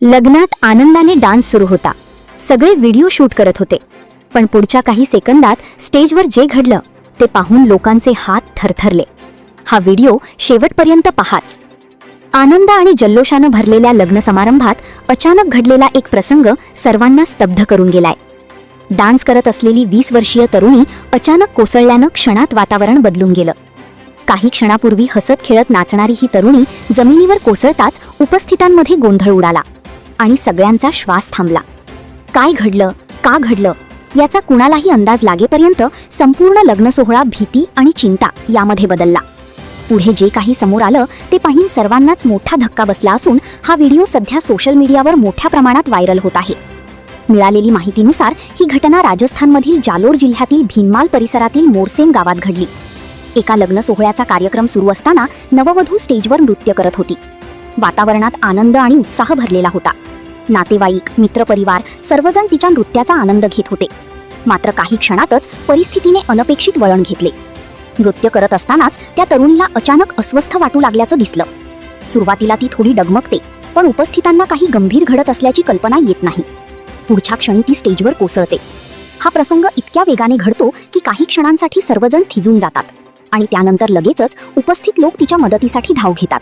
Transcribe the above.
लग्नात आनंदाने डान्स सुरू होता. सगळे व्हिडिओ शूट करत होते. पण पुढच्या काही सेकंदात स्टेजवर जे घडलं ते पाहून लोकांचे हात थरथरले. हा व्हिडिओ शेवटपर्यंत पहाच. आनंद आणि जल्लोषानं भरलेल्या लग्न समारंभात अचानक घडलेला एक प्रसंग सर्वांना स्तब्ध करून गेलाय. डान्स करत असलेली 20 वर्षीय तरुणी अचानक कोसळल्यानं क्षणात वातावरण बदलून गेलं. काही क्षणापूर्वी हसत खेळत नाचणारी ही तरुणी जमिनीवर कोसळताच उपस्थितांमध्ये गोंधळ उडाला आणि सगळ्यांचा श्वास थांबला. काय घडलं, का घडलं याचा कुणालाही अंदाज लागेपर्यंत संपूर्ण लग्न सोहळा भीती आणि चिंता यामध्ये बदलला. पुढे जे काही समोर आलं ते पाहून सर्वांनाच मोठा धक्का बसला असून हा व्हिडिओ सध्या सोशल मीडियावर मोठ्या प्रमाणात व्हायरल होत आहे. मिळालेली माहितीनुसार ही घटना राजस्थानमधील जालोर जिल्ह्यातील भीनमाल परिसरातील मोरसेम गावात घडली. एका लग्न सोहळ्याचा कार्यक्रम सुरू असताना नववधू स्टेजवर नृत्य करत होती. वातावरणात आनंद आणि उत्साह भरलेला होता. नातेवाईक, मित्रपरिवार सर्वजण तिच्या नृत्याचा आनंद घेत होते. मात्र काही क्षणातच परिस्थितीने अनपेक्षित वळण घेतले. नृत्य करत असतानाच त्या तरुणीला अचानक अस्वस्थ वाटू लागल्याचं दिसलं. सुरुवातीला ती थोडी डगमगते, पण उपस्थितांना काही गंभीर घडत असल्याची कल्पना येत नाही. पुढच्या क्षणी ती स्टेजवर कोसळते. हा प्रसंग इतक्या वेगाने घडतो की काही क्षणांसाठी सर्वजण थिजून जातात आणि त्यानंतर लगेचच उपस्थित लोक तिच्या मदतीसाठी धाव घेतात.